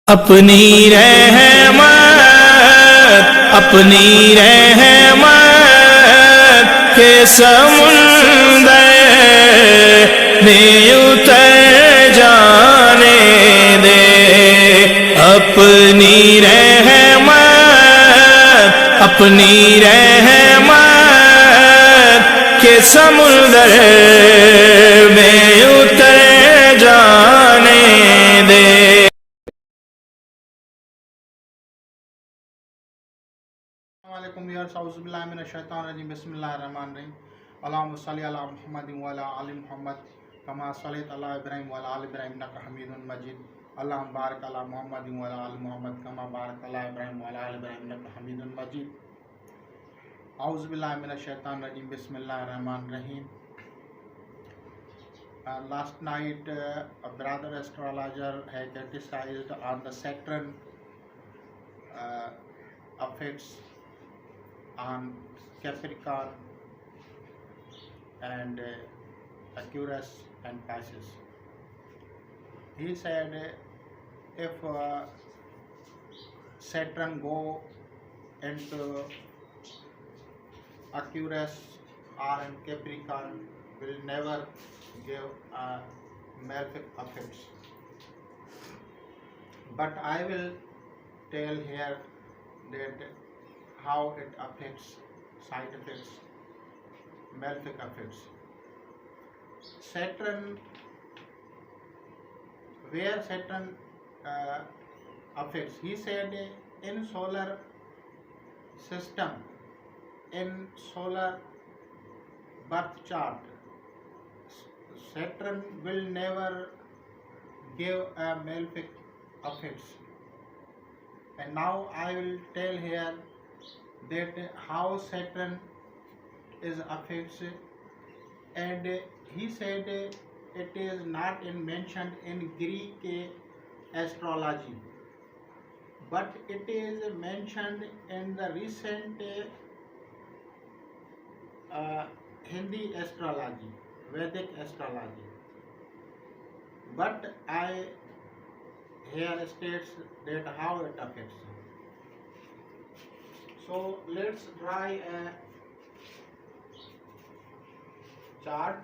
अपनी रहमत के समुंदर में उतर जाने दे। अपनी रहमत के समुंदर में उतर जाने दे। बिस्मिल्लाहिर्रहमानिर्रहीम। अल्लाहुम्मा सल्लि अला मुहम्मद व अला आलि मुहम्मद कमा सल्लैता अला इब्राहीम व अला आलि इब्राहीम इन्नका हमीदुम मजीद। अल्लाहुम्मा बारिक अला मुहम्मद व अला आलि मुहम्मद कमा बारकता अला इब्राहीम व अला आलि इब्राहीम इन्नका हमीदुम मजीद। औज़ु बिल्लाहि मिनश शैतानिर रजीम। बिस्मिल्लाहिर्रहमानिर्रहीम। Last night, a brother astrologer had criticized on the Saturn effects on Capricorn and Aquarius and Pisces. He said if Saturn go into Aquarius or in Capricorn, will never give malefic effects. But I will tell here that how it affects side effects, malefic effects. Saturn, where Saturn affects, he said in solar system, in solar birth chart, Saturn will never give a malefic effects. And now I will tell here that how Saturn is affects, and he said it is not mentioned in Greek astrology, but it is mentioned in the recent Hindi astrology, Vedic astrology. But I here states that how it affects. So let's try a chart.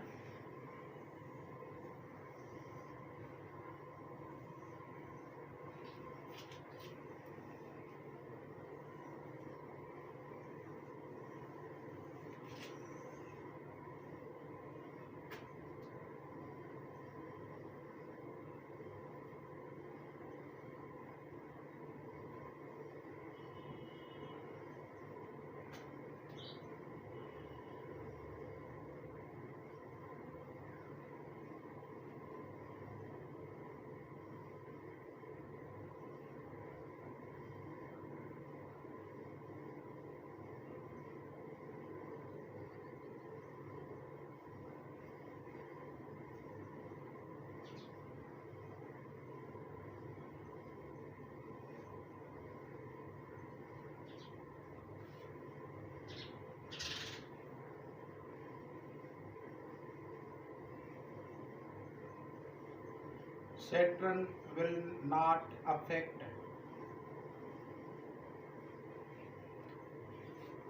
Saturn will not affect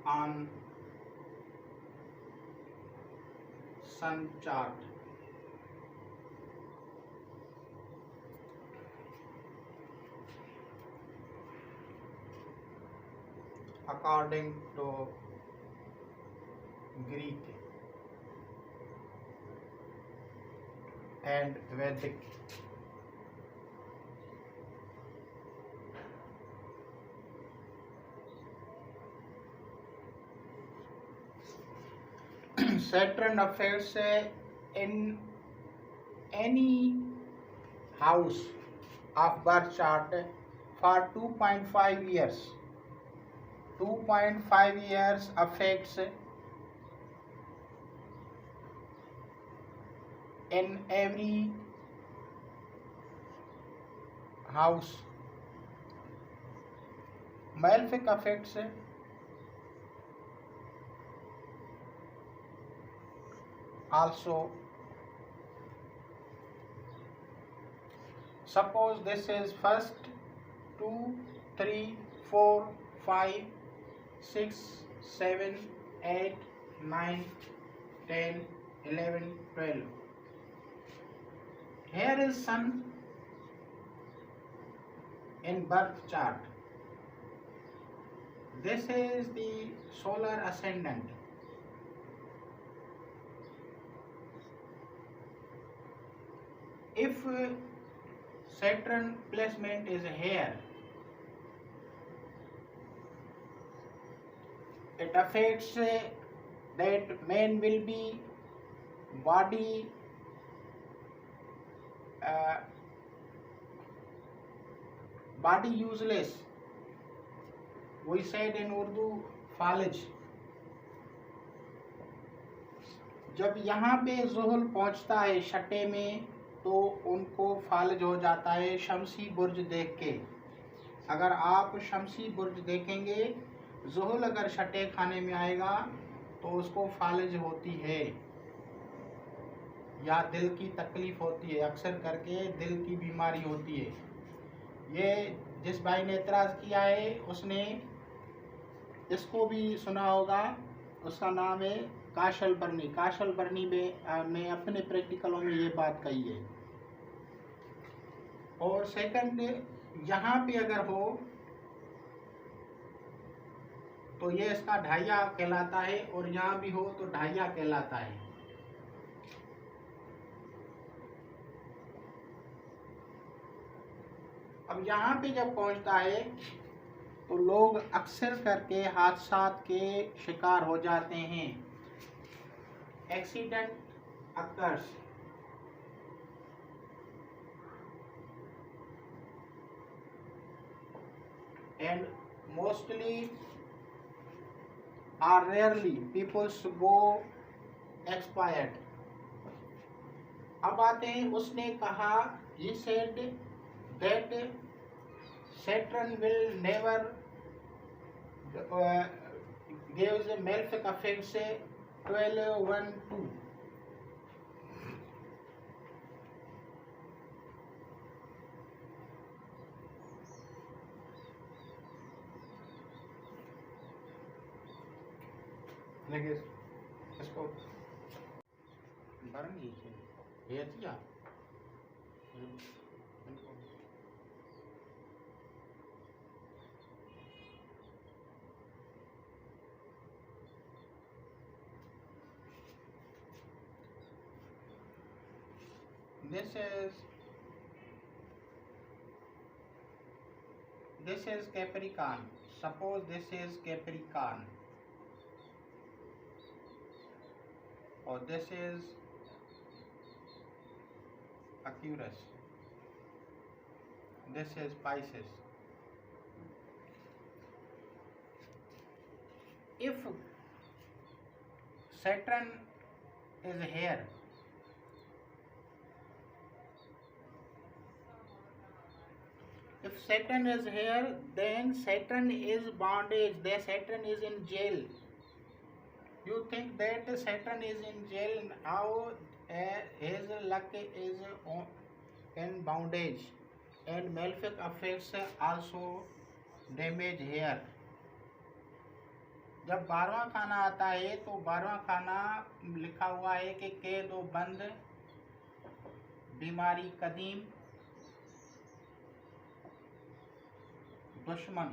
on sun chart. According to Greek and Vedic. Saturn affects in any house of birth chart for 2.5 years. 2.5 years affects in every house. Malefic affects also. Suppose this is first 2, 3, 4, 5, 6, 7, 8, 9, 10, 11, 12. Here is Sun in birth chart. This is the solar ascendant. If Saturn placement is here, it affects that man will be body useless. We said in Urdu फालिज. जब यहाँ पे ज़ुहल पहुँचता है छठे में तो उनको फालिज हो जाता है शमसी बुर्ज देख के. अगर आप शमसी बुर्ज देखेंगे, ज़ुहल अगर छठे खाने में आएगा तो उसको फालिज होती है या दिल की तकलीफ होती है. अक्सर करके दिल की बीमारी होती है. ये जिस भाई ने एतराज़ किया है उसने इसको भी सुना होगा. उसका नाम है काशल बर्नी. काशल बर्नी में अपने प्रैक्टिकलों में ये बात कही है. और सेकंड, यहाँ पे अगर हो तो ये इसका ढाइया कहलाता है और यहाँ भी हो तो ढाइया कहलाता है. अब यहाँ पे जब पहुँचता है तो लोग अक्सर करके हादसा के शिकार हो जाते हैं. Accident occurs. And mostly or rarely people go expired. अब आते हैं, उसने कहा, he said that Saturn will never gives a malefic effects 12-1-2. लेकिन इसको बरन ये दिया. This is Capricorn. Suppose this is Capricorn. Or this is Aquarius. This is Pisces. If Saturn is here, then Saturn is bondage. Then Saturn is in jail. You think that Saturn is in jail now, his luck is in bondage and malefic effects also damage here. जब 12वां खाना आता है तो 12वां खाना लिखा हुआ है कि कैद व बंद, बीमारी कदीम, दुश्मन.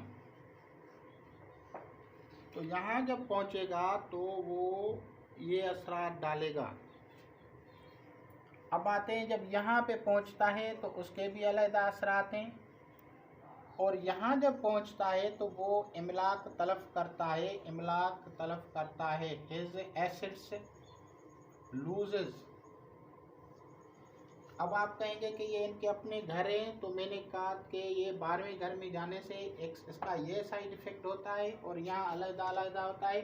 तो यहाँ जब पहुँचेगा तो वो ये असरात डालेगा. अब आते हैं, जब यहाँ पे पहुँचता है तो उसके भी अलग असरात हैं. और यहाँ जब पहुँचता है तो वो इमलाक तलफ करता है. His assets loses. अब आप कहेंगे कि ये इनके अपने घर हैं, तो मैंने कहा कि ये 12वें घर में जाने से इसका ये साइड इफेक्ट होता है और यहाँ अलग होता है.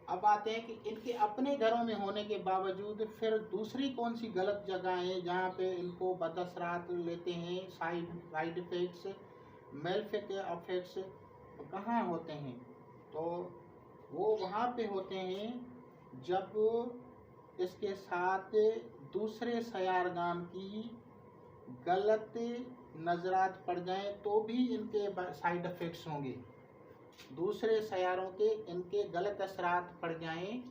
अब आते हैं कि इनके अपने घरों में होने के बावजूद फिर दूसरी कौन सी गलत जगह है जहाँ पे इनको बदअसरात लेते हैं, साइड इफेक्ट्स, मेलफिक इफेक्ट्स कहाँ होते हैं. तो वो वहाँ पे होते हैं जब इसके साथ दूसरे सयारगान की गलत नजरात पड़ जाएं तो भी इनके साइड इफ़ेक्ट्स होंगे। दूसरे सैयारों के इनके गलत असरात पड़ जाएं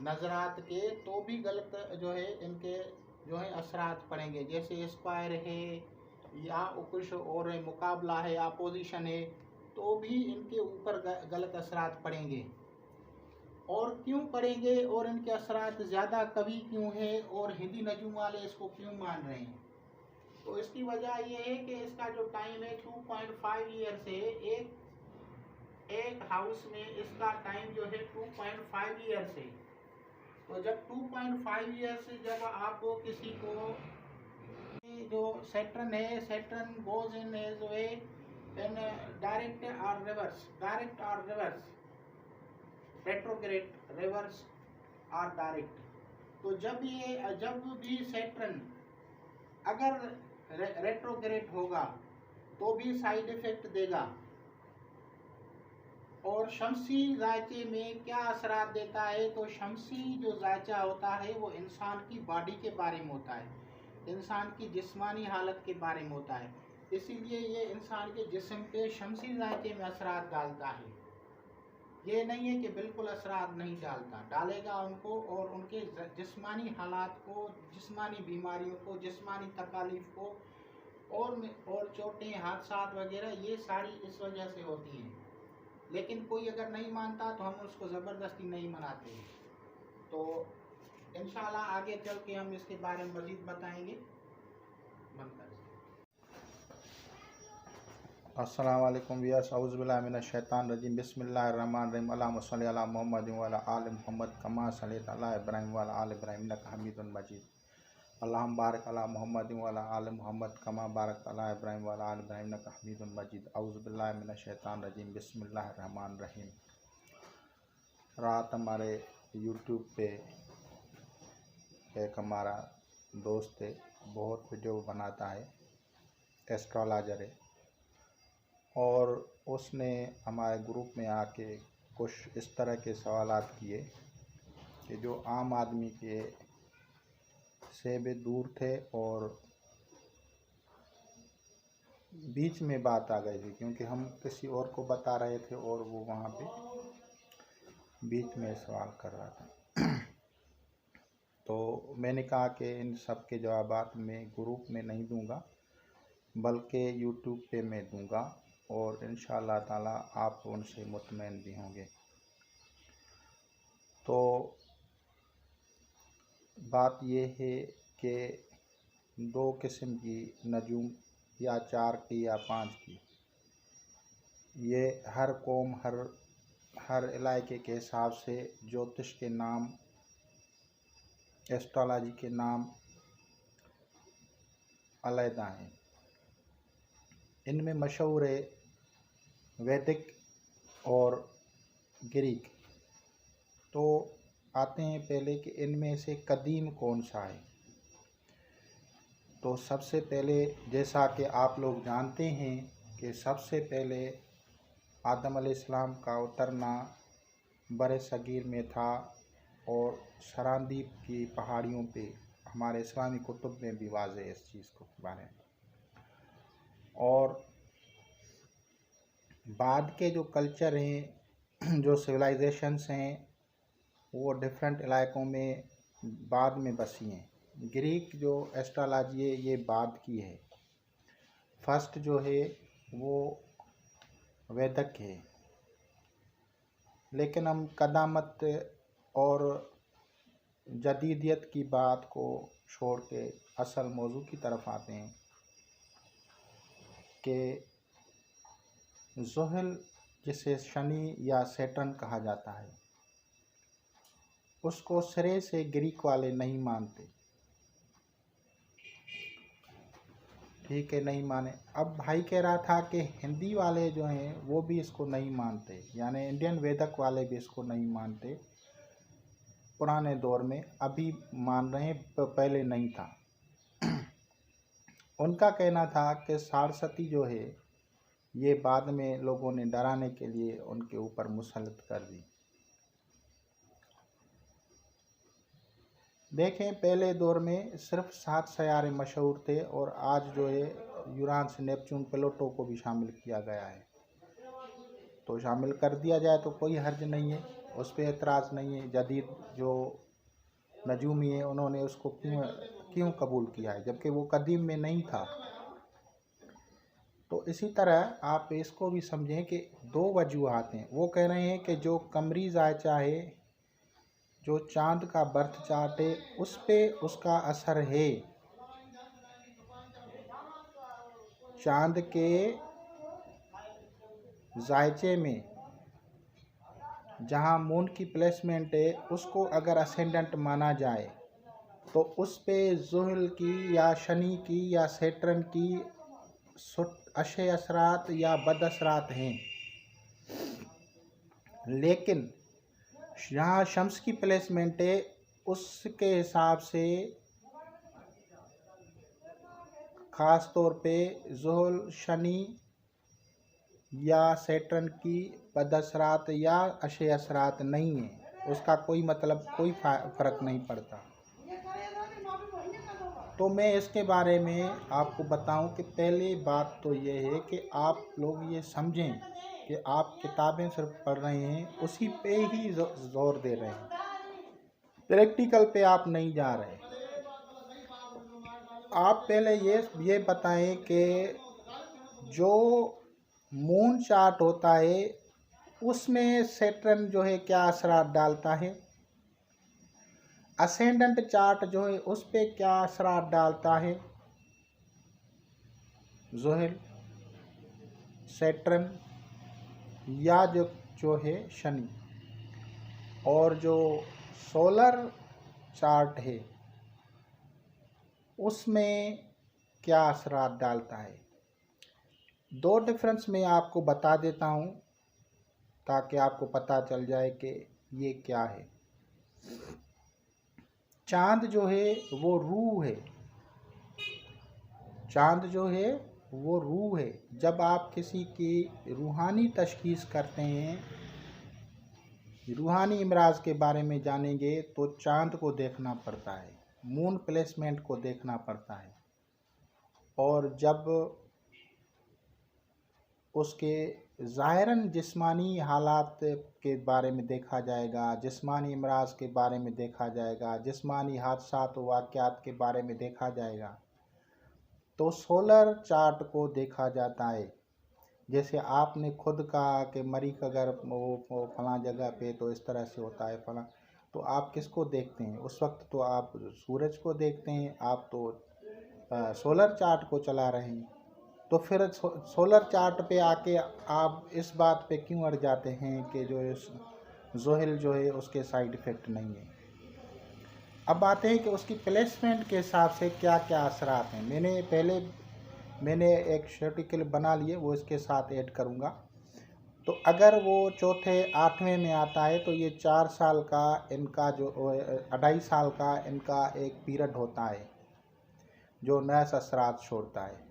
नजरात के तो भी गलत जो है इनके जो है असरात पड़ेंगे। जैसे स्क्वायर है या कुछ और मुकाबला है, अपोजिशन है, तो भी इनके ऊपर गलत असरात पड़ेंगे। और क्यों पड़ेंगे और इनके असरात ज़्यादा कभी क्यों है और हिंदी नजूम वाले इसको क्यों मान रहे हैं? तो इसकी वजह ये है कि इसका जो टाइम है 2.5 ईयर से एक हाउस में इसका टाइम जो है 2.5 ईयर से। तो जब 2.5 ईयर से जब आप किसी को जो सैटर्न है, Saturn goes in his way in direct और रिवर्स, रेट्रोग्रेड, रिवर्स और डायरेक्ट। तो जब भी सैटर्न अगर रेट्रोग्रेड होगा तो भी साइड इफेक्ट देगा। और शमसी जायचे में क्या असरात देता है? तो शमसी जो जायचा होता है वो इंसान की बॉडी के बारे में होता है, इंसान की जिस्मानी हालत के बारे में होता है। इसीलिए ये इंसान के जिस्म पे शमसी जायचे में असरात डालता है। ये नहीं है कि बिल्कुल असरात नहीं डालता, डालेगा उनको और उनके जिस्मानी हालात को, जिस्मानी बीमारियों को, जिस्मानी तकालीफ को और चोटें, हादसा वगैरह ये सारी इस वजह से होती हैं। लेकिन कोई अगर नहीं मानता तो हम उसको ज़बरदस्ती नहीं मनाते। तो इंशाल्लाह आगे चल के हम इसके बारे में मज़ीद बताएंगे। अस्सलाम वालेकुम वियर्स, औज़ु बिल्लाहि मिनश शैतानिर रजीम, बिस्मिल्लाहिर रहमानिर रहीम। अल्लाहुम्मा सल्लि अला मुहम्मद व अला आलि मुहम्मद कमा सल्लैता अला इब्राहीम व अला आलि इब्राहीम इन्नका हमीदुन मजीद। अल्लाहुम्मा बारिक अला मुहम्मद व अला आलि मुहम्मद कमा बारकता अला इब्राहीम व अला आलि इब्राहीम इन्नका हमीदुन मजीद। औज़ु बिल्लाहि मिनश शैतानिर रजीम, बिस्मिल्लाहिर रहमानिर रहीम। रात हमारे यूट्यूब पे एक हमारा दोस्त है, बहुत वीडियो बनाता है, एस्ट्रोलॉजर है, और उसने हमारे ग्रुप में आके कुछ इस तरह के सवालात किए कि जो आम आदमी के से भी दूर थे और बीच में बात आ गई थी, क्योंकि हम किसी और को बता रहे थे और वो वहाँ पे बीच में सवाल कर रहा था। तो मैंने कहा कि इन सब के जवाबात मैं ग्रुप में नहीं दूंगा बल्कि यूट्यूब पे मैं दूंगा, और इंशाअल्लाह ताला आप उनसे मुतमईन भी होंगे। तो बात ये है कि 2 किस्म की नजूम या 4 की या 5 की, ये हर कौम हर इलाके के हिसाब से ज्योतिष के नाम, एस्ट्रोलॉजी के नाम अलग हैं। इनमें मशहूर है वैदिक और ग्रीक। तो आते हैं पहले कि इनमें से कदीम कौन सा है। तो सबसे पहले, जैसा कि आप लोग जानते हैं कि सबसे पहले आदम अलैहिस्सलाम का उतरना बरे सगीर में था, और सरांदीप की पहाड़ियों पे हमारे इस्लामी कुतुब में भी वाज़े है इस चीज़ को बारे में। और बाद के जो कल्चर हैं, जो सिविलाइजेशंस हैं, वो डिफरेंट इलाकों में बाद में बसी हैं। ग्रीक जो एस्ट्रोलॉजी है ये बाद की है। फर्स्ट जो है वो वैदिक है। लेकिन हम कदामत और जदीदियत की बात को छोड़ के असल मौजू की तरफ आते हैं कि ज़ुहल, जिसे शनि या सैटर्न कहा जाता है, उसको सिरे से ग्रीक वाले नहीं मानते। ठीक है, नहीं माने। अब भाई कह रहा था कि हिंदी वाले जो हैं वो भी इसको नहीं मानते, यानी इंडियन वेदक वाले भी इसको नहीं मानते। पुराने दौर में अभी मान रहे हैं, पहले नहीं था। उनका कहना था कि सारस्वती जो है ये बाद में लोगों ने डराने के लिए उनके ऊपर मुसल्लत कर दी। देखें, पहले दौर में सिर्फ 7 सयारे मशहूर थे, और आज जो है यूरानस, नेपच्यून, प्लूटो को भी शामिल किया गया है। तो शामिल कर दिया जाए तो कोई हर्ज नहीं है, उस पर एतराज़ नहीं है। जदीद जो नजूमी है उन्होंने उसको क्यों कबूल किया है, जबकि वो कदीम में नहीं था। तो इसी तरह आप इसको भी समझें कि दो वजूहात हैं। वो कह रहे हैं कि जो कमरी जायचा है, जो चांद का बर्थ चार्ट है, उस पे उसका असर है। चांद के जायचे में जहाँ मून की प्लेसमेंट है, उसको अगर असेंडेंट माना जाए तो उस पे ज़ुहल की या शनि की या सैटर्न की अच्छे असरात या बद असरात हैं। लेकिन यहाँ शम्स की प्लेसमेंट है, उसके हिसाब से ख़ास तौर पे ज़ुहल, शनि या सैटर्न की बद असरात या अच्छे असरात नहीं है। उसका कोई मतलब, कोई फ़र्क नहीं पड़ता। तो मैं इसके बारे में आपको बताऊं कि पहली बात तो ये है कि आप लोग ये समझें कि आप किताबें सिर्फ पढ़ रहे हैं, उसी पे ही जोर दे रहे हैं, प्रैक्टिकल पे आप नहीं जा रहे। आप पहले ये बताएं कि जो मून चार्ट होता है उसमें सैटर्न जो है क्या असरात डालता है, असेंडेंट चार्ट जो है उस पे क्या असरात डालता है, ज़ुहल, सैटर्न या जो है शनि, और जो सोलर चार्ट है उसमें क्या असरात डालता है। दो डिफरेंस मैं आपको बता देता हूँ ताकि आपको पता चल जाए कि ये क्या है। चांद जो है वो रूह है, चांद जो है वो रूह है। जब आप किसी की रूहानी तशखीस करते हैं, रूहानी इमराज के बारे में जानेंगे तो चांद को देखना पड़ता है, मून प्लेसमेंट को देखना पड़ता है, और जब उसके ज़ाहिरन जिस्मानी हालात के बारे में देखा जाएगा, जिस्मानी इमराज के बारे में देखा जाएगा, जिस्मानी हादसात व वाक़यात के बारे में देखा जाएगा, तो सोलर चार्ट को देखा जाता है। जैसे आपने खुद कहा कि मरीख अगर वो फलां जगह पे तो इस तरह से होता है फलां, तो आप किसको देखते हैं उस वक्त? तो आप सूरज को देखते हैं, आप तो सोलर चार्ट को चला रहे हैं। तो फिर सोलर चार्ट पे आके आप इस बात पे क्यों अड़ जाते हैं कि जो ज़ुहल जो है उसके साइड इफ़ेक्ट नहीं है। अब बात है कि उसकी प्लेसमेंट के हिसाब से क्या क्या असरात हैं। मैंने एक आर्टिकल बना लिए, वो इसके साथ ऐड करूँगा। तो अगर वो चौथे 8वें में आता है तो ये 4 साल का इनका जो 2.5 साल का इनका एक पीरियड होता है जो नए असरात छोड़ता है।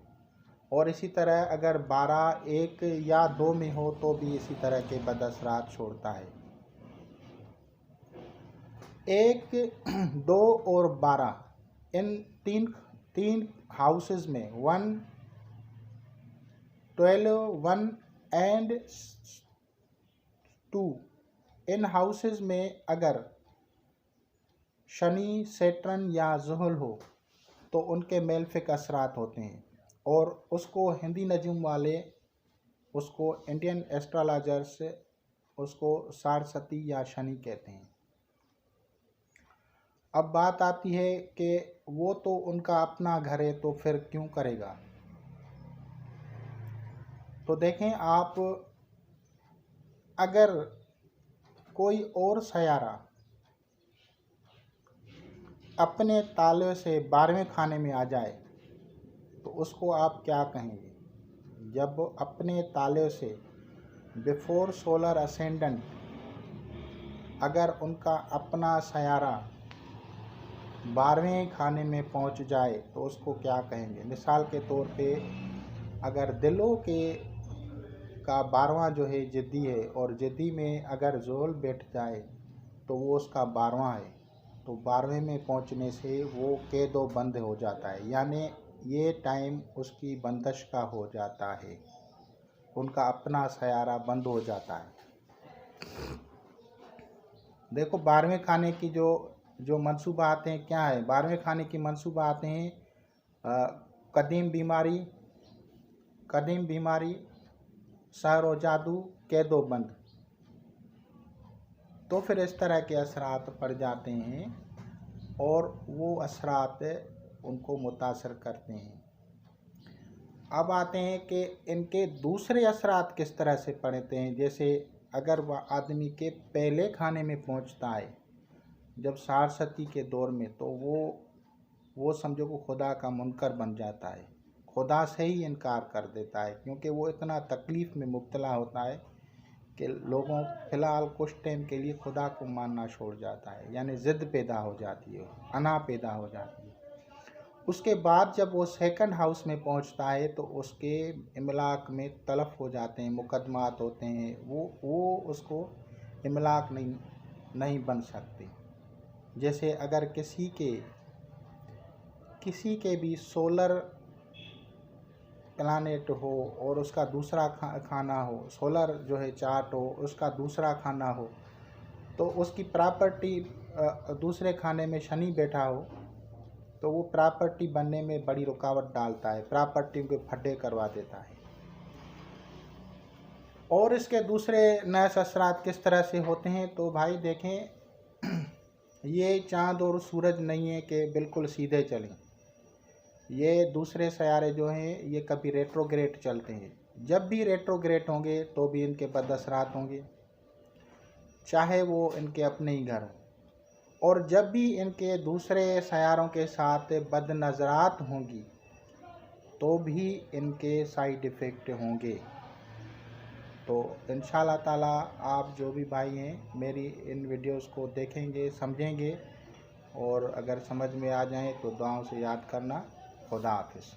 और इसी तरह अगर 12, 1 या 2 में हो तो भी इसी तरह के बद असरात छोड़ता है। 1, 2 और 12 इन तीन हाउसेस में 1, 12, 1 एंड 2 इन हाउसेस में अगर शनि, सैटर्न या ज़ुहल हो तो उनके मेलफिक असरात होते हैं, और उसको हिंदी नजूम वाले उसको इंडियन एस्ट्रोलॉजर्स उसको सारस्वती या शनि कहते हैं। अब बात आती है कि वो तो उनका अपना घर है तो फिर क्यों करेगा। तो देखें आप, अगर कोई और सयारा अपने ताले से 12वें खाने में आ जाए तो उसको आप क्या कहेंगे? जब अपने ताले से बिफोर सोलर असेंडेंट अगर उनका अपना सयारा 12वें खाने में पहुंच जाए तो उसको क्या कहेंगे? मिसाल के तौर पे अगर दिलों के का 12वां जो है जिद्दी है, और जिद्दी में अगर ज़ुहल बैठ जाए तो वो उसका 12वां है, तो 12वें में पहुंचने से वो कैद व बंद हो जाता है, यानी ये टाइम उसकी बंदिश का हो जाता है, उनका अपना सयारा बंद हो जाता है। देखो 12वें खाने की जो मंसूबातें क्या है, 12वें खाने की मंसूबातें हैं कदीम बीमारी, सहर व जादू, कैदो बंद। तो फिर इस तरह के असरात पड़ जाते हैं और वो असरात उनको मुतासर करते हैं। अब आते हैं कि इनके दूसरे असरात किस तरह से पड़ते हैं। जैसे अगर वह आदमी के पहले खाने में पहुंचता है जब सारसती के दौर में, तो वो समझो को खुदा का मुनकर बन जाता है, खुदा से ही इनकार कर देता है, क्योंकि वो इतना तकलीफ़ में मुब्तला होता है कि लोगों फ़िलहाल कुछ टाइम के लिए खुदा को मानना छोड़ जाता है, यानी ज़िद पैदा हो जाती है, अना पैदा हो जाती है। उसके बाद जब वो सेकंड हाउस में पहुंचता है तो उसके इमलाक में तलफ हो जाते हैं, मुकदमात होते हैं, वो उसको इमलाक नहीं बन सकते। जैसे अगर किसी के भी सोलर प्लानेट हो और उसका दूसरा खाना हो, सोलर जो है चार्ट हो उसका दूसरा खाना हो, तो उसकी प्रॉपर्टी दूसरे खाने में शनि बैठा हो तो वो प्रॉपर्टी बनने में बड़ी रुकावट डालता है, प्रॉपर्टी के फड्डे करवा देता है। और इसके दूसरे नए असरात किस तरह से होते हैं, तो भाई देखें ये चाँद और सूरज नहीं है कि बिल्कुल सीधे चलें, ये दूसरे सयारे जो हैं ये कभी रेट्रोग्रेड चलते हैं। जब भी रेट्रोग्रेड होंगे तो भी इनके बदअसरात होंगे, चाहे वो इनके अपने ही घर हों। और जब भी इनके दूसरे सयारों के साथ बदनज़रात होंगी तो भी इनके साइड इफ़ेक्ट होंगे। तो इंशाअल्लाह ताला आप जो भी भाई हैं मेरी इन वीडियोस को देखेंगे, समझेंगे, और अगर समझ में आ जाएं तो दुआओं से याद करना। खुदा हाफिज़।